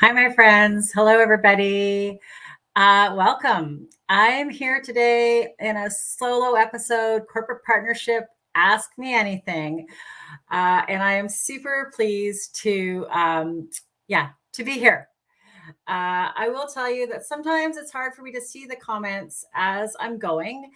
Hi, my friends. Hello, everybody. Welcome. I'm here today in a solo episode, corporate partnership, Ask Me Anything. And I am super pleased to be here. I will tell you that sometimes it's hard for me to see the comments as I'm going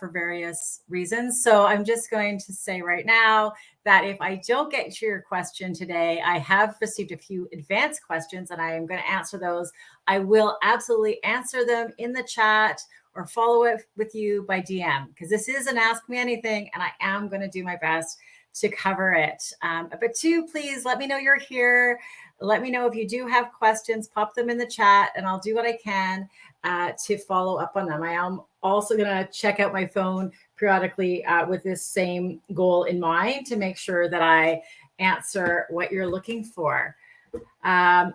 for various reasons. So I'm just going to say right now that if I don't get to your question today, I have received a few advanced questions and I am going to answer those. I will absolutely answer them in the chat or follow it with you by DM because this is an Ask Me Anything and I am going to do my best to cover it. But please let me know you're here. Let me know if you do have questions, pop them in the chat and I'll do what I can to follow up on them. I am also going to check out my phone periodically with this same goal in mind to make sure that I answer what you're looking for.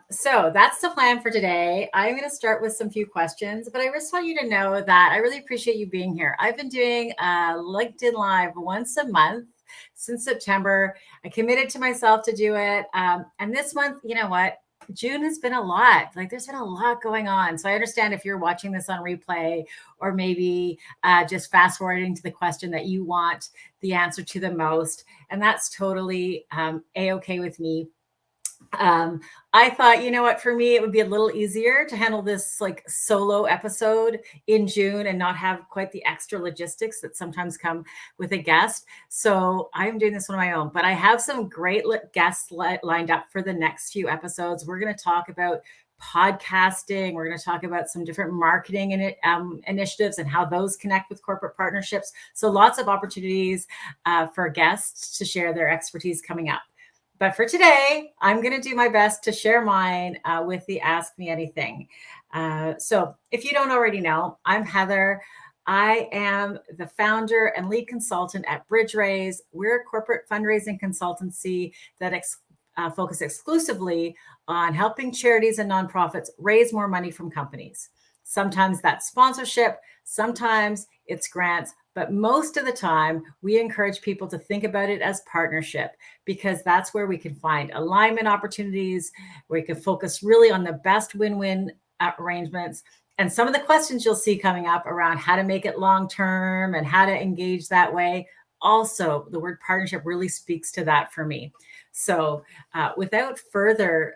So that's the plan for today. I'm going to start with some few questions, but I just want you to know that I really appreciate you being here. I've been doing LinkedIn Live once a month since September. I committed to myself to do it. And this month, you know what? June has been a lot. Like there's been a lot going on. So I understand if you're watching this on replay or maybe just fast forwarding to the question that you want the answer to the most. And that's totally A-okay with me. I thought, you know what, for me, it would be a little easier to handle this like solo episode in June and not have quite the extra logistics that sometimes come with a guest. So I'm doing this on my own, but I have some great guests lined up for the next few episodes. We're going to talk about podcasting. We're going to talk about some different marketing initiatives and how those connect with corporate partnerships. So lots of opportunities for guests to share their expertise coming up. But for today, I'm going to do my best to share mine with the Ask Me Anything. So if you don't already know, I'm Heather. I am the founder and lead consultant at Bridge Raise. We're a corporate fundraising consultancy that focus exclusively on helping charities and nonprofits raise more money from companies. Sometimes that's sponsorship, sometimes it's grants, but most of the time, we encourage people to think about it as partnership because that's where we can find alignment opportunities, where we can focus really on the best win-win arrangements. And some of the questions you'll see coming up around how to make it long-term and how to engage that way. Also, the word partnership really speaks to that for me. So without further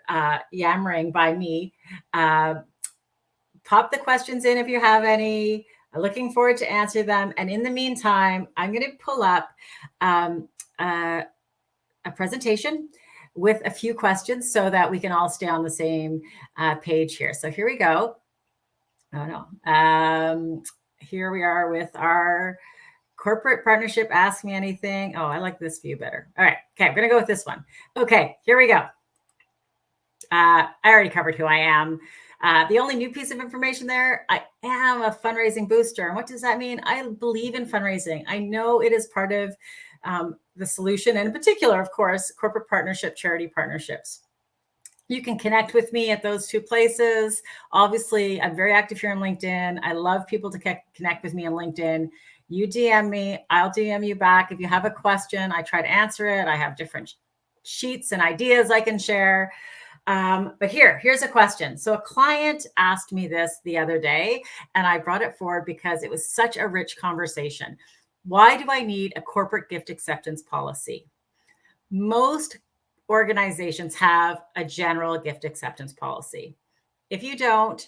yammering by me, pop the questions in if you have any. I'm looking forward to answer them. And in the meantime, I'm going to pull up a presentation with a few questions so that we can all stay on the same page here. So here we go. Oh, no. Here we are with our corporate partnership. Ask Me Anything. Oh, I like this view better. All right. Okay. I'm going to go with this one. Okay. Here we go. I already covered who I am. The only new piece of information there, I am a fundraising booster. And what does that mean? I believe in fundraising. I know it is part of the solution, and in particular, of course, corporate partnership, charity partnerships. You can connect with me at those two places. Obviously, I'm very active here on LinkedIn. I love people to connect with me on LinkedIn. You DM me, I'll DM you back. If you have a question, I try to answer it. I have different sheets and ideas I can share. But here's a question. So a client asked me this the other day, and I brought it forward because it was such a rich conversation. Why do I need a corporate gift acceptance policy? Most organizations have a general gift acceptance policy. If you don't,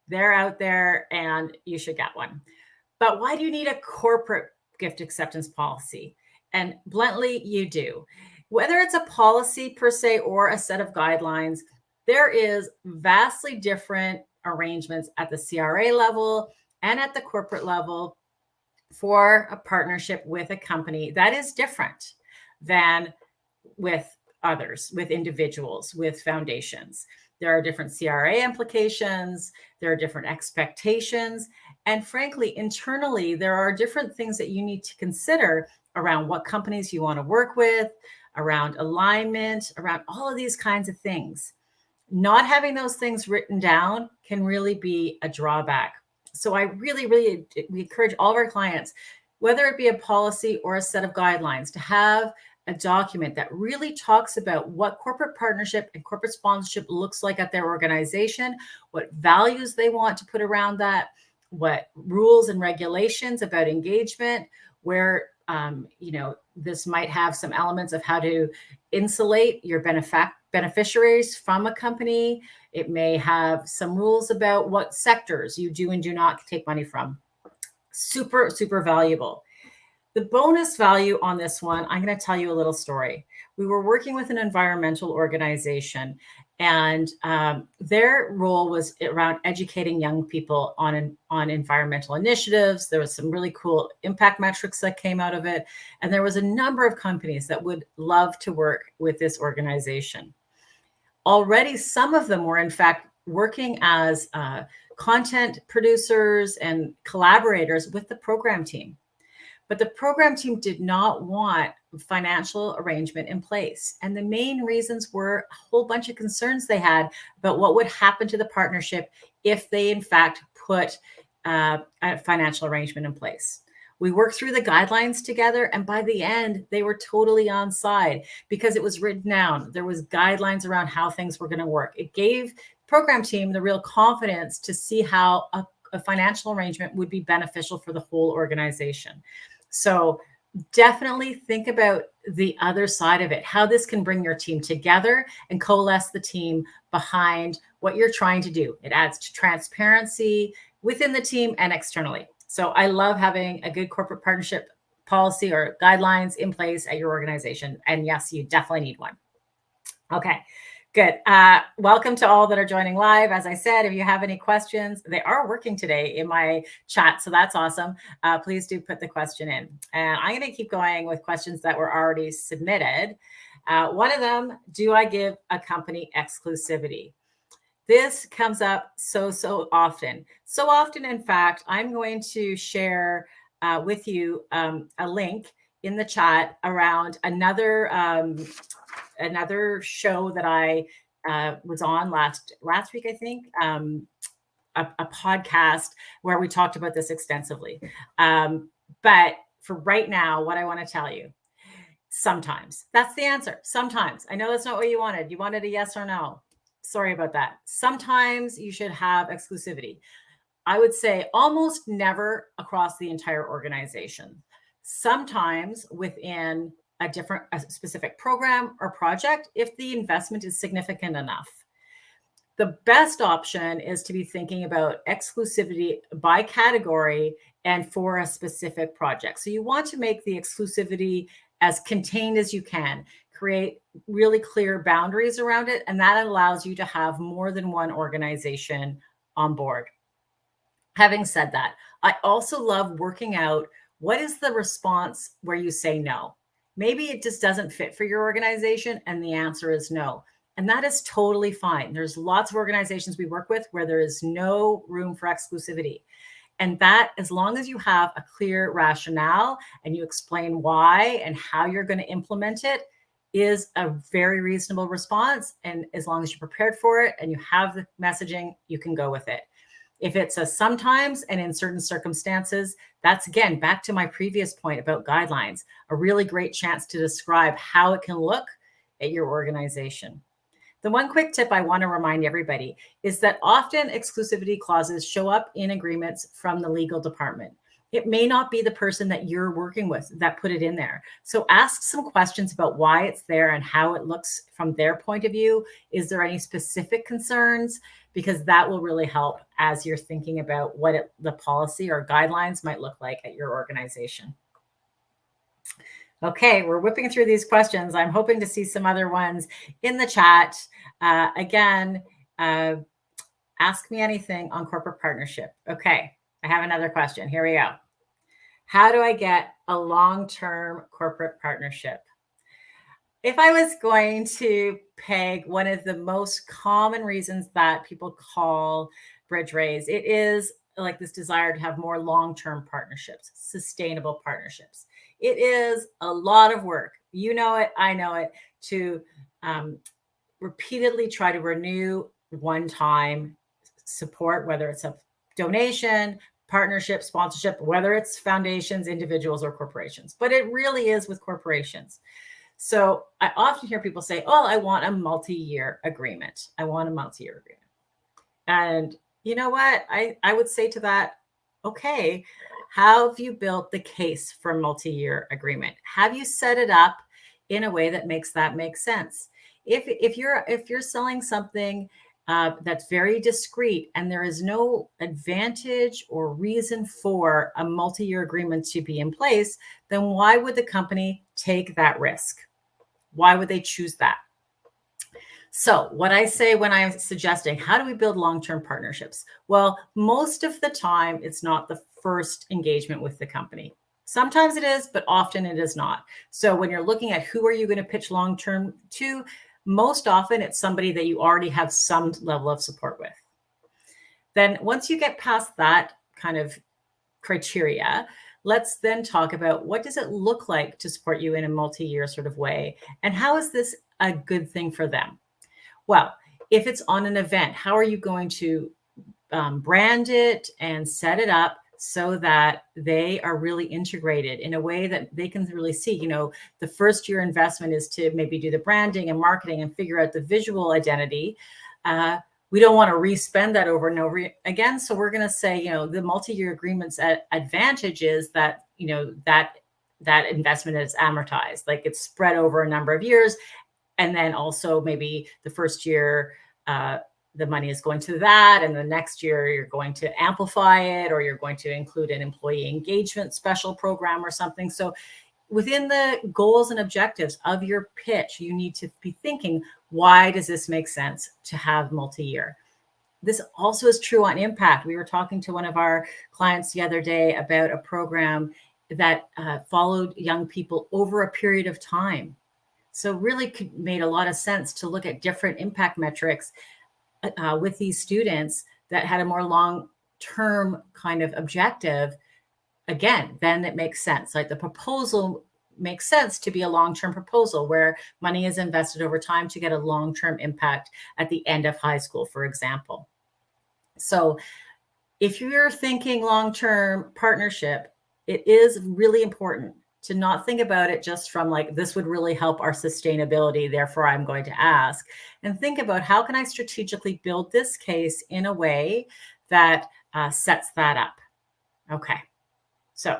they're out there and you should get one. But why do you need a corporate gift acceptance policy? And bluntly, you do. Whether it's a policy per se or a set of guidelines, there is vastly different arrangements at the CRA level and at the corporate level for a partnership with a company that is different than with others, with individuals, with foundations. There are different CRA implications, there are different expectations, and frankly, internally, there are different things that you need to consider around what companies you want to work with, around alignment, around all of these kinds of things. Not having those things written down can really be a drawback. So I really we encourage all of our clients, whether it be a policy or a set of guidelines, to have a document that really talks about what corporate partnership and corporate sponsorship looks like at their organization, what values they want to put around that, what rules and regulations about engagement, where this might have some elements of how to insulate your beneficiaries from a company. It may have some rules about what sectors you do and do not take money from. Super, super valuable. The bonus value on this one, I'm going to tell you a little story. We were working with an environmental organization, and their role was around educating young people on environmental initiatives. There was some really cool impact metrics that came out of it. And there was a number of companies that would love to work with this organization. Already, some of them were, in fact, working as content producers and collaborators with the program team. But the program team did not want financial arrangement in place. And the main reasons were a whole bunch of concerns they had about what would happen to the partnership if they, in fact, put a financial arrangement in place. We worked through the guidelines together, and by the end, they were totally on side because it was written down. There was guidelines around how things were going to work. It gave program team the real confidence to see how a financial arrangement would be beneficial for the whole organization. So definitely think about the other side of it, how this can bring your team together and coalesce the team behind what you're trying to do. It adds to transparency within the team and externally. So I love having a good corporate partnership policy or guidelines in place at your organization. And yes, you definitely need one. Okay. Good. Welcome to all that are joining live. As I said, if you have any questions, they are working today in my chat, so that's awesome. Please do put the question in. And I'm going to keep going with questions that were already submitted. One of them, do I give a company exclusivity? This comes up so often. So often, in fact, I'm going to share with you a link in the chat around another show that I was on last week, I think, a podcast where we talked about this extensively. But for right now, what I want to tell you, sometimes that's the answer. Sometimes. I know that's not what you wanted. You wanted a yes or no. Sorry about that. Sometimes you should have exclusivity. I would say almost never across the entire organization. Sometimes within a specific program or project, if the investment is significant enough. The best option is to be thinking about exclusivity by category and for a specific project. So you want to make the exclusivity as contained as you can, create really clear boundaries around it, and that allows you to have more than one organization on board. Having said that, I also love working out what is the response where you say no. Maybe it just doesn't fit for your organization and the answer is no. And that is totally fine. There's lots of organizations we work with where there is no room for exclusivity. And that, as long as you have a clear rationale and you explain why and how you're going to implement it, is a very reasonable response. And as long as you're prepared for it and you have the messaging, you can go with it. If it's a sometimes and in certain circumstances, that's, again, back to my previous point about guidelines, a really great chance to describe how it can look at your organization. The one quick tip I want to remind everybody is that often exclusivity clauses show up in agreements from the legal department. It may not be the person that you're working with that put it in there. So ask some questions about why it's there and how it looks from their point of view. Is there any specific concerns? Because that will really help as you're thinking about what the policy or guidelines might look like at your organization. Okay, we're whipping through these questions. I'm hoping to see some other ones in the chat. Again, ask me anything on corporate partnership. Okay, I have another question. Here we go. How do I get a long-term corporate partnership? If I was going to peg one of the most common reasons that people call bridge raise, it is like this desire to have more long-term partnerships, sustainable partnerships. It is a lot of work. You know it, I know it, to repeatedly try to renew one-time support, whether it's a donation, partnership, sponsorship, whether it's foundations, individuals, or corporations. But it really is with corporations. So I often hear people say, oh, I want a multi-year agreement. I want a multi-year agreement. And you know what? I would say to that, okay, how have you built the case for a multi-year agreement? Have you set it up in a way that makes that make sense? If you're selling something that's very discreet and there is no advantage or reason for a multi-year agreement to be in place, then why would the company take that risk? Why would they choose that? So, what I say when I'm suggesting how do we build long-term partnerships? Well, most of the time, it's not the first engagement with the company. Sometimes it is, but often it is not. So, when you're looking at who are you going to pitch long-term to, most often it's somebody that you already have some level of support with. Then, once you get past that kind of criteria, let's then talk about what does it look like to support you in a multi-year sort of way, and how is this a good thing for them? Well, if it's on an event, how are you going to brand it and set it up so that they are really integrated in a way that they can really see? You know, the first year investment is to maybe do the branding and marketing and figure out the visual identity. We don't want to re-spend that over and over again. So we're going to say, you know, the multi-year agreements advantage is that, you know, that investment is amortized, like it's spread over a number of years. And then also maybe the first year, the money is going to that. And the next year you're going to amplify it, or you're going to include an employee engagement special program or something. So within the goals and objectives of your pitch, you need to be thinking, why does this make sense to have multi-year? This also is true on impact. We were talking to one of our clients the other day about a program that followed young people over a period of time. So really made a lot of sense to look at different impact metrics with these students that had a more long-term kind of objective. Again, then it makes sense. Like the proposal makes sense to be a long-term proposal where money is invested over time to get a long-term impact at the end of high school, for example. So if you're thinking long-term partnership, it is really important to not think about it just from like, this would really help our sustainability, therefore I'm going to ask, and think about how can I strategically build this case in a way that sets that up. Okay. So,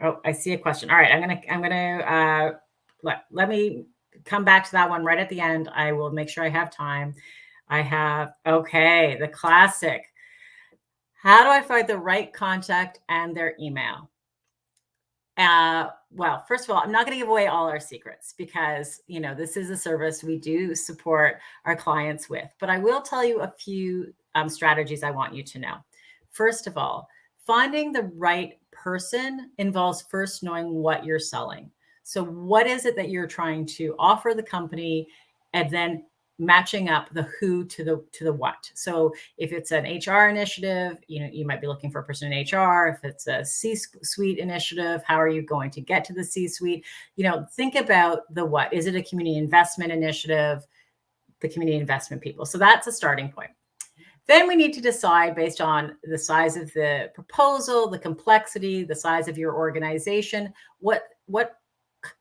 oh, I see a question. All right. I'm gonna let me come back to that one right at the end. I will make sure I have time. I have, okay, the classic. How do I find the right contact and their email? Well, first of all, I'm not going to give away all our secrets because, you know, this is a service we do support our clients with, but I will tell you a few strategies I want you to know. First of all, finding the right person involves first knowing what you're selling. So what is it that you're trying to offer the company, and then matching up the who to the what. So if it's an HR initiative, you know, you might be looking for a person in HR. If it's a C-suite initiative, how are you going to get to the C-suite? You know, think about the what. Is it a community investment initiative? The community investment people. So that's a starting point. Then we need to decide based on the size of the proposal, the complexity, the size of your organization, what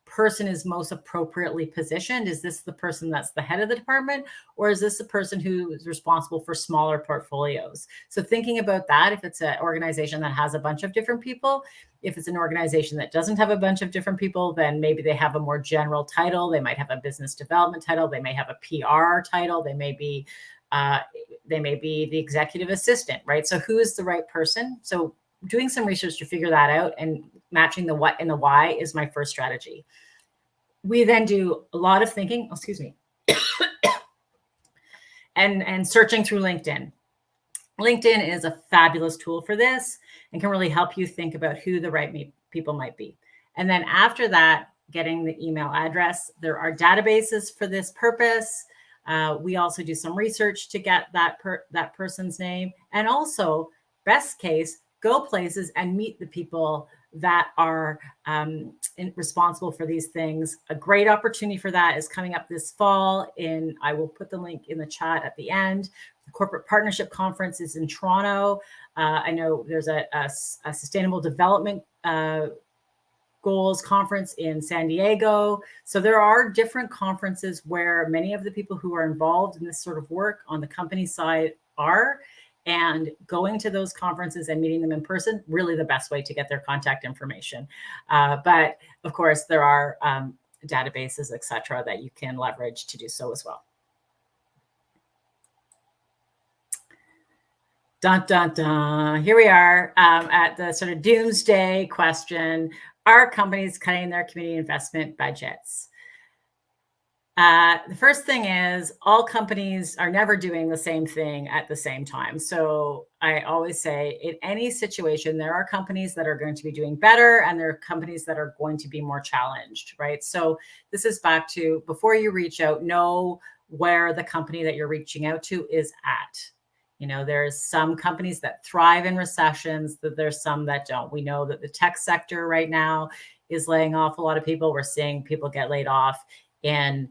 person is most appropriately positioned. Is this the person that's the head of the department, or is this the person who is responsible for smaller portfolios? So thinking about that, if it's an organization that has a bunch of different people, if it's an organization that doesn't have a bunch of different people, then maybe they have a more general title. They might have a business development title. They may have a PR title. They may be the executive assistant, right? So who is the right person? So doing some research to figure that out and matching the what and the why is my first strategy. We then do a lot of thinking, excuse me, and searching through LinkedIn. LinkedIn is a fabulous tool for this and can really help you think about who the right people might be. And then after that, getting the email address. There are databases for this purpose. We also do some research to get that person's name. And also, best case, go places and meet the people that are responsible for these things. A great opportunity for that is coming up this fall I will put the link in the chat at the end. The Corporate Partnership Conference is in Toronto. I know there's a sustainable development Goals Conference in San Diego. So there are different conferences where many of the people who are involved in this sort of work on the company side are. And going to those conferences and meeting them in person, really the best way to get their contact information. But of course, there are databases, et cetera, that you can leverage to do so as well. Dun, dun, dun. Here we are at the sort of doomsday question. Are companies cutting their community investment budgets? The first thing is all companies are never doing the same thing at the same time. So I always say in any situation, there are companies that are going to be doing better and there are companies that are going to be more challenged, right? So this is back to before you reach out, know where the company that you're reaching out to is at. You know, there's some companies that thrive in recessions, that there's some that don't. We know that the tech sector right now is laying off a lot of people. We're seeing people get laid off in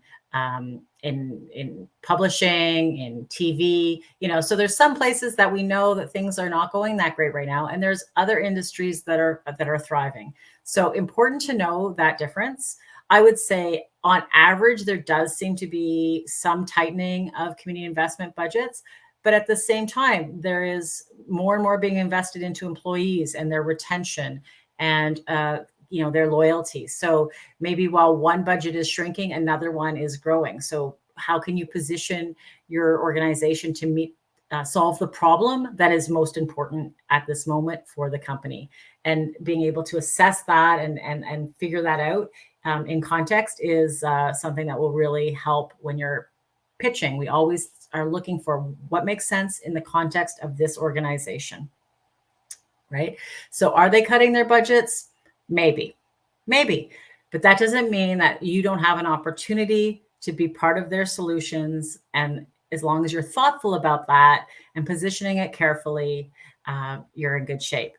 publishing, in TV, you know, so there's some places that we know that things are not going that great right now. And there's other industries that are thriving. So important to know that difference. I would say on average, there does seem to be some tightening of community investment budgets. But at the same time, there is more and more being invested into employees and their retention and you know, their loyalty. So maybe while one budget is shrinking, another one is growing. So how can you position your organization to meet solve the problem that is most important at this moment for the company? And being able to assess that and figure that out in context is something that will really help when you're pitching. We always are looking for what makes sense in the context of this organization, right? So are they cutting their budgets? Maybe, but that doesn't mean that you don't have an opportunity to be part of their solutions. And as long as you're thoughtful about that and positioning it carefully, you're in good shape.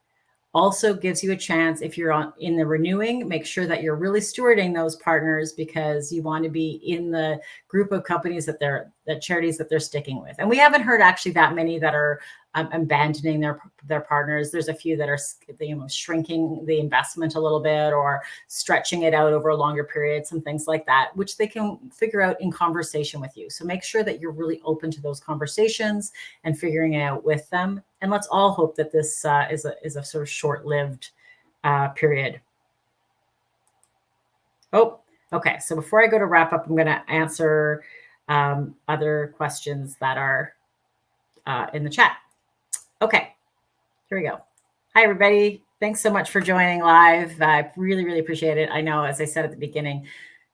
Also gives you a chance if you're in the renewing, make sure that you're really stewarding those partners because you want to be in the group of companies that charities that they're sticking with. And we haven't heard actually that many that are abandoning their partners. There's a few that are shrinking the investment a little bit or stretching it out over a longer period, some things like that, which they can figure out in conversation with you. So make sure that you're really open to those conversations and figuring it out with them. And let's all hope that this is a sort of short-lived period. Oh, okay. So before I go to wrap up, I'm going to answer other questions that are in the chat. Okay, here we go. Hi, everybody. Thanks so much for joining live. I really, really appreciate it. I know, as I said at the beginning,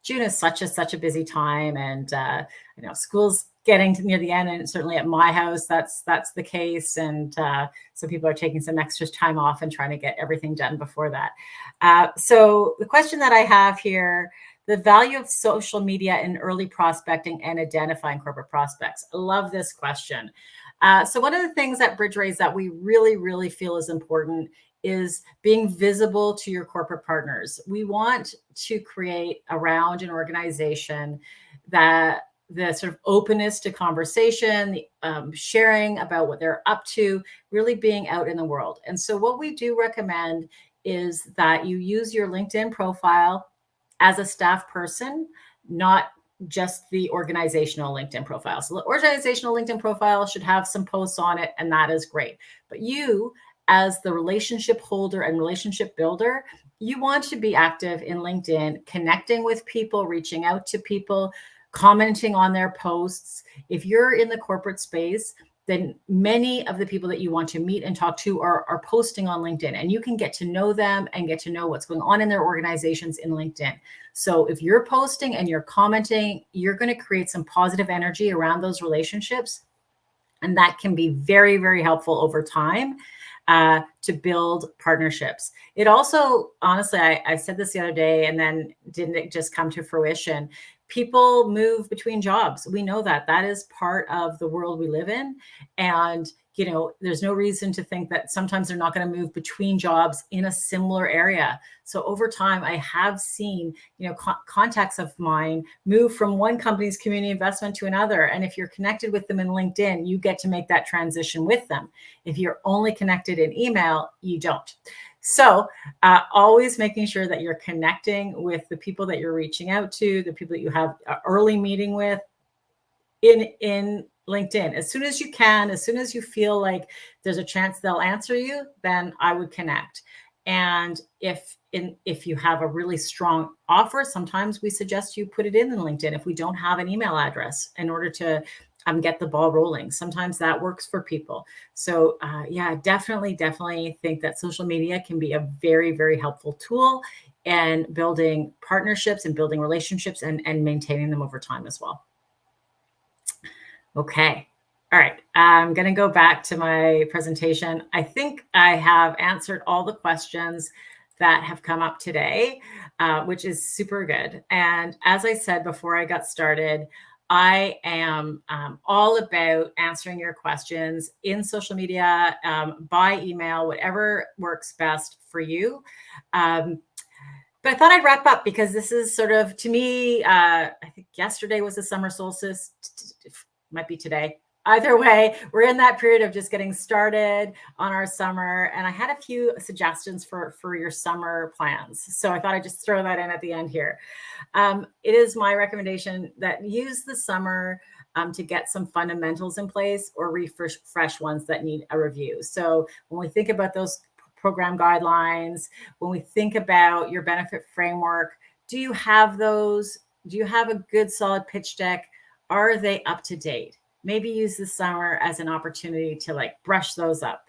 June is such a busy time, and I know school's getting near the end, and certainly at my house, that's the case. And so people are taking some extra time off and trying to get everything done before that. So the question that I have here, the value of social media in early prospecting and identifying corporate prospects. I love this question. So one of the things at Bridge Raise that we really, really feel is important is being visible to your corporate partners. We want to create around an organization that the sort of openness to conversation, the sharing about what they're up to, really being out in the world. And so what we do recommend is that you use your LinkedIn profile as a staff person, not just the organizational LinkedIn profile. So the organizational LinkedIn profile should have some posts on it, and that is great. But you, as the relationship holder and relationship builder, you want to be active in LinkedIn, connecting with people, reaching out to people, commenting on their posts. If you're in the corporate space, then many of the people that you want to meet and talk to are posting on LinkedIn, and you can get to know them and get to know what's going on in their organizations in LinkedIn. So if you're posting and you're commenting, you're going to create some positive energy around those relationships. And that can be very, very helpful over time to build partnerships. It also, honestly, I said this the other day and then didn't it just come to fruition? People move between jobs. We know that is part of the world we live in. And, you know, there's no reason to think that sometimes they're not going to move between jobs in a similar area. So over time, I have seen, you know, contacts of mine move from one company's community investment to another. And if you're connected with them in LinkedIn, you get to make that transition with them. If you're only connected in email, you don't. So always making sure that you're connecting with the people that you're reaching out to, the people that you have an early meeting with in LinkedIn. As soon as you can, as soon as you feel like there's a chance they'll answer you, then I would connect. And if you have a really strong offer, sometimes we suggest you put it in LinkedIn if we don't have an email address in order to get the ball rolling. Sometimes that works for people. So yeah, definitely think that social media can be a very, very helpful tool in building partnerships and building relationships and maintaining them over time as well. Okay. All right. I'm going to go back to my presentation. I think I have answered all the questions that have come up today, which is super good. And as I said before I got started, I am all about answering your questions in social media, by email, whatever works best for you. But I thought I'd wrap up because this is sort of, to me, I think yesterday was the summer solstice. Might be today. Either way, we're in that period of just getting started on our summer. And I had a few suggestions for your summer plans. So I thought I'd just throw that in at the end here. It is my recommendation that use the summer to get some fundamentals in place or refresh ones that need a review. So when we think about those program guidelines, when we think about your benefit framework, do you have those? Do you have a good solid pitch deck? Are they up to date? Maybe use the summer as an opportunity to like brush those up.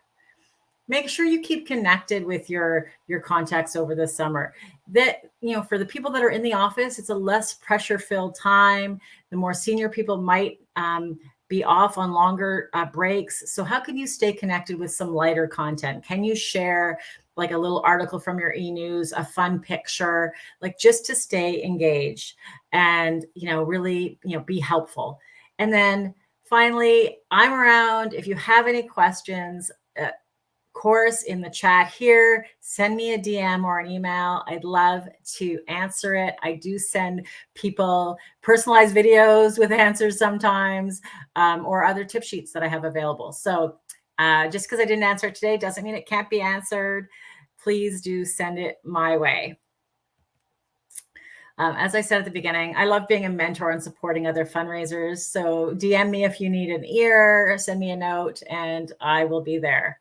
Make sure you keep connected with your contacts over the summer. That, you know, for the people that are in the office, it's a less pressure-filled time. The more senior people might be off on longer breaks. So how can you stay connected with some lighter content? Can you share like a little article from your e-news, a fun picture, like just to stay engaged and, you know, really, you know, be helpful. And then finally, I'm around. If you have any questions, course in the chat here, send me a DM or an email. I'd love to answer it. I do send people personalized videos with answers sometimes, or other tip sheets that I have available. So just because I didn't answer it today doesn't mean it can't be answered. Please do send it my way. As I said at the beginning, I love being a mentor and supporting other fundraisers. So DM me if you need an ear, send me a note, and I will be there.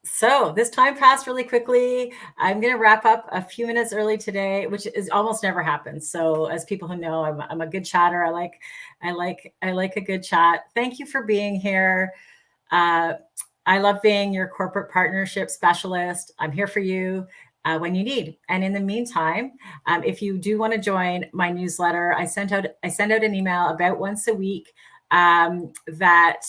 So this time passed really quickly. I'm going to wrap up a few minutes early today, which is almost never happens. So as people who know, I'm a good chatter. I like a good chat. Thank you for being here. I love being your corporate partnership specialist. I'm here for you when you need. And in the meantime, if you do want to join my newsletter, I send out an email about once a week that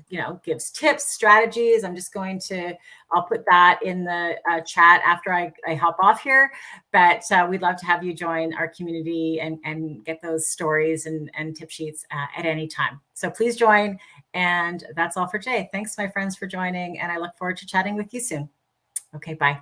you know, gives tips, strategies. I'm just going to, I'll put that in the chat after I hop off here. But we'd love to have you join our community and get those stories and tip sheets at any time. So please join. And that's all for today. Thanks, my friends, for joining. And I look forward to chatting with you soon. Okay, bye.